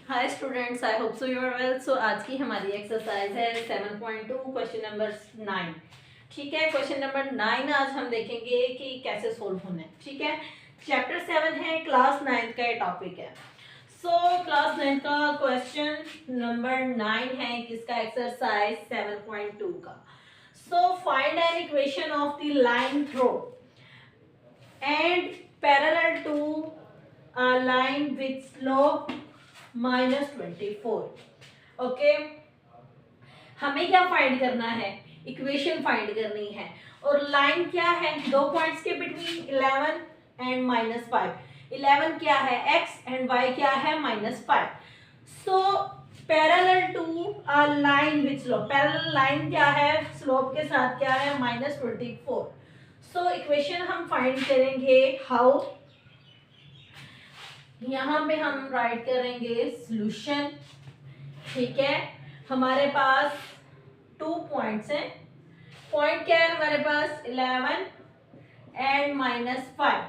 Hi students, I hope so you are well. So आज की हमारी एक्सरसाइज है 7.2 क्वेश्चन नंबर 9। ठीक है, क्वेश्चन नंबर 9 आज हम देखेंगे कि कैसे सोल्व होना है। ठीक है, चैप्टर 7 है, क्लास 9 का ये टॉपिक है। सो क्लास 9 का क्वेश्चन नंबर 9 है, किसका एक्सरसाइज 7.2 का। So find an equation of the line through and parallel to a line with slope -24। Okay, हमें क्या फाइंड करना है? इक्वेशन फाइंड करनी है। और लाइन क्या है? दो पॉइंट्स के बिटवीन 11 एंड -5। 11 क्या है? x एंड y क्या है? -5। So parallel to a line with slope, parallel line क्या है? स्लोप के साथ क्या है? -24। सो इक्वेशन हम फाइंड करेंगे हाउ। यहाँ पे हम राइट करेंगे सॉल्यूशन। ठीक है, हमारे पास 2 पॉइंट्स हैं। पॉइंट क्या है हमारे पास? 11 एंड -5।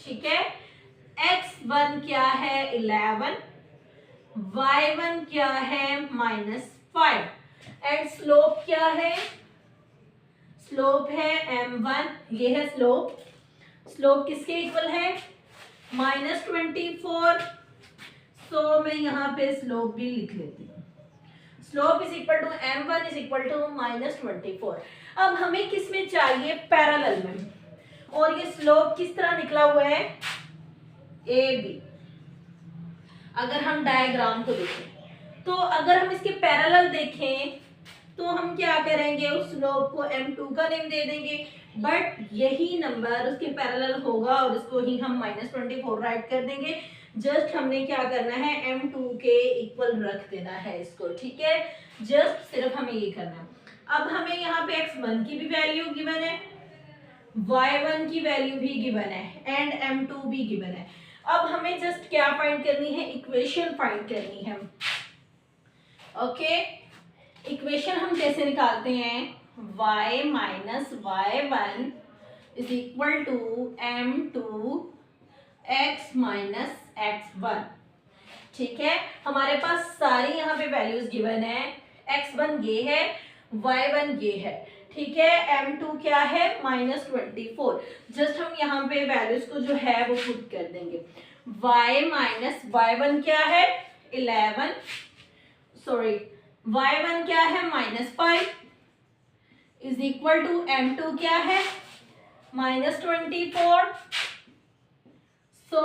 ठीक है, x1 क्या है? 11, y1 क्या है? -5 एंड स्लोप क्या है? स्लोप है m1। ये है स्लोप। स्लोप किसके इक्वल है? -24। सो मैं यहाँ पे स्लोप भी लिख लेती हूँ। Slope is equal to m1 is equal to -24। अब हमें किस में चाहिए? पैरेलल में। और ये स्लोप किस तरह निकला हुआ है? A B. अगर हम डायग्राम को देखें तो अगर हम इसके पैरेलल देखें तो हम क्या करेंगे? उस स्लोप को m2 का नेम दे देंगे, बट यही नंबर उसके पैरेलल होगा और उसको ही हम -24 राइट कर देंगे। जस्ट हमने क्या करना है? m2 के इक्वल रख देना है इसको। ठीक है, जस्ट सिर्फ हमें ये करना है। अब हमें यहाँ पे x1 की भी वैल्यू गिवन है, y1 की वैल्यू भी गिवन है एंड m2 भी गिवन है। अब हमें जस्ट क्या फाइंड करनी है? इक्वेशन फाइंड करनी है। ओके, इक्वेशन हम कैसे निकालते हैं? y minus y1 is equal to m2 x minus x1। ठीक है, हमारे पास सारी यहाँ पे वैल्यूज गिवन है। x1 ये है, y1 ये है। ठीक है, m2 क्या है? -24। जस्ट हम यहाँ पे वैल्यूज को जो है वो पुट कर देंगे। y माइनस y1 क्या है? 11, सॉरी y1 क्या है? -5 इज इक्वल टू m2 क्या है? -24। सो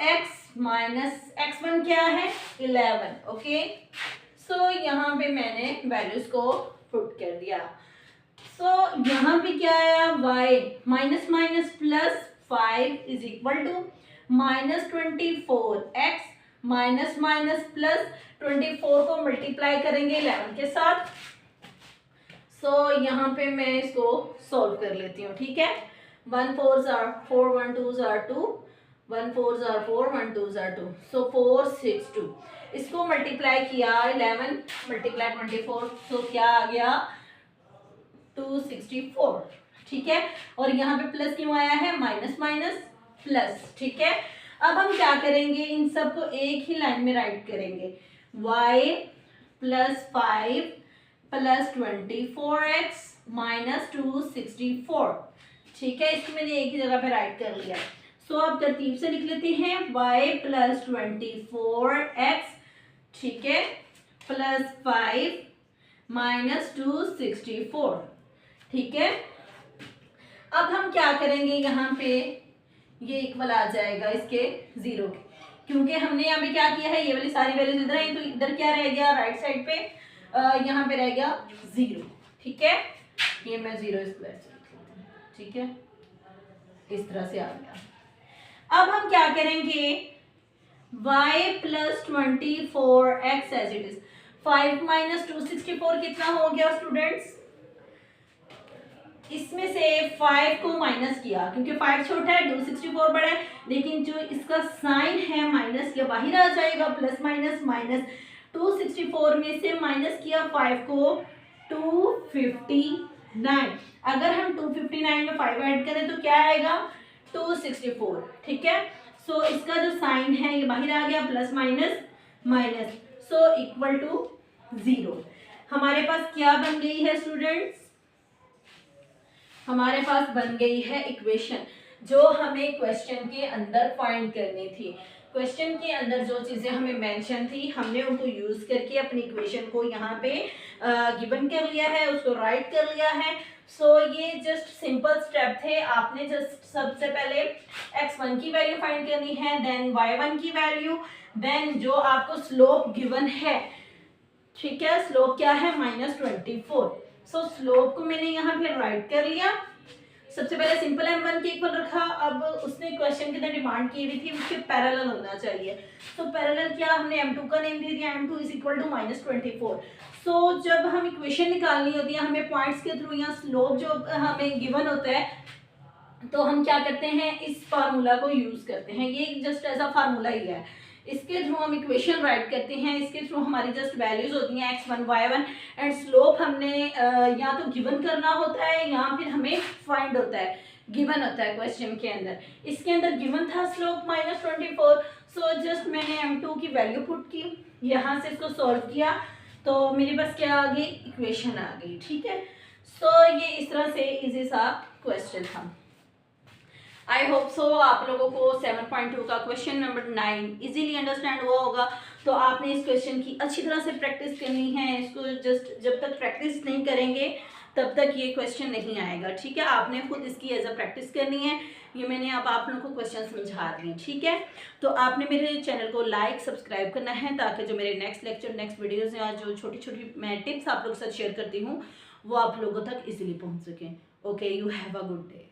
x माइनस x1 क्या है? 11। ओके, सो यहाँ पे मैंने वैल्यूज को पुट कर दिया। सो यहाँ पे क्या आया? y minus minus plus 5 is equal to -24। x minus minus plus 24 को मल्टीप्लाई करेंगे 11 के साथ। सो यहाँ पे मैं इसको सॉल्व कर लेती हूँ। ठीक है, 1 4s are 4, 1 2s are 2, 1 4s are 4, 1 2s are 2, सो 4 6 2। इसको मल्टीप्लाई किया 11 मल्टीप्लाई 24, सो क्या आ गया? 264। ठीक है, और यहाँ पे प्लस क्यों आया है? Minus minus plus. ठीक है, अब हम क्या करेंगे? इन सबको एक ही लाइन में राइट करेंगे। y plus 5 plus 24x minus 264। ठीक है, इसको मैंने एक ही जगह पे राइट कर लिया। सो अब तरतीब से लिख लेते हैं। y प्लस 24x, ठीक है, प्लस 5 माइनस 264। ठीक है, अब हम क्या करेंगे? यहाँ पे ये इक्वल आ जाएगा इसके 0 के, क्योंकि हमने यहाँ पे क्या किया है? ये वाली सारी वैल्यूज इधर है, तो इधर क्या रह गया? राइट साइड पे यहाँ पे रह गया 0। ठीक है, ये मैं 0 स्क्वायर से लिख लेती हूँ। ठीक है, इस तरह से आ गया। अब हम क्या करेंगे? y plus 24x as it is. 5 minus 264 कितना हो गया स्टूडेंट्स? इसमें से 5 को माइनस किया, क्योंकि 5 छोटा है, 264 बड़ा है, लेकिन जो इसका साइन है माइनस, ये बाहर आ जाएगा। प्लस माइनस माइनस, 264 में से माइनस किया 5 को, 259। अगर हम 259 में 5 ऐड करें तो क्या आएगा? 264। ठीक है, सो इसका जो साइन है ये बाहर आ गया, plus minus minus. So equal to 0। हमारे पास क्या बन गई है स्टूडेंट्स? हमारे पास बन गई है इक्वेशन जो हमें क्वेश्चन के अंदर फाइंड करनी थी। क्वेश्चन के अंदर जो चीज़ें हमें मेंशन थी हमने उनको यूज़ करके अपनी इक्वेशन को यहाँ पे गिवन कर लिया है, उसको राइट कर लिया है। सो ये जस्ट सिंपल स्टेप थे। आपने जस्ट सबसे पहले x1 की वैल्यू फाइंड करनी है, देन y1 की वैल्यू, देन जो आपको स्लोप गिवन है, ठीक है, स्लोप क्या है -24। सो स्लोप को मैंने यहाँ पे राइट कर लिया। सबसे पहले सिंपल m1 के इक्वल रखा। अब उसने क्वेश्चन के अंदर डिमांड की हुई थी उसके पैरेलल होना चाहिए। तो पैरेलल क्या, हमने m2 का नेम दे दिया, m2 इज इक्वल टू -24। सो जब हम इक्वेशन निकालनी होती है हमें पॉइंट्स के थ्रू या स्लोप जो हमें गिवन होता है तो हम क्या करते हैं, इस फार्मूला को यूज करते हैं। ये जस्ट ऐसा फार्मूला ही है, इसके थ्रू हम इक्वेशन राइट करते हैं। इसके थ्रू हमारी जस्ट वैल्यूज होती हैं x1 y1 एंड स्लोप हमने या तो गिवन करना होता है या फिर हमें फाइंड होता है, गिवन होता है क्वेश्चन के अंदर। इसके अंदर गिवन था स्लोप -24। सो जस्ट मैंने m2 की वैल्यू पुट की, यहाँ से इसको सॉल्व किया तो मेरे पास क्या आ गई, इक्वेशन आ गई। ठीक है, सो ये इस तरह से इजी सा क्वेश्चन था। आई होप सो आप लोगों को 7.2 का क्वेश्चन नंबर 9 इजीली अंडरस्टैंड हुआ होगा। तो आपने इस क्वेश्चन की अच्छी तरह से प्रैक्टिस करनी है। इसको जस्ट जब तक प्रैक्टिस नहीं करेंगे तब तक ये क्वेश्चन नहीं आएगा। ठीक है, आपने खुद इसकी एज अ प्रैक्टिस करनी है। ये मैंने अब आप लोगों को क्वेश्चन समझा दिए। ठीक है, तो आपने मेरे चैनल को लाइक सब्सक्राइब करना है ताकि जो मेरे नेक्स्ट लेक्चर नेक्स्ट वीडियोज़ या जो छोटी छोटी मैं टिप्स आप लोगों के साथ शेयर करती हूँ वो आप लोगों तक इजीली पहुँच सकें। Okay, you have a good day.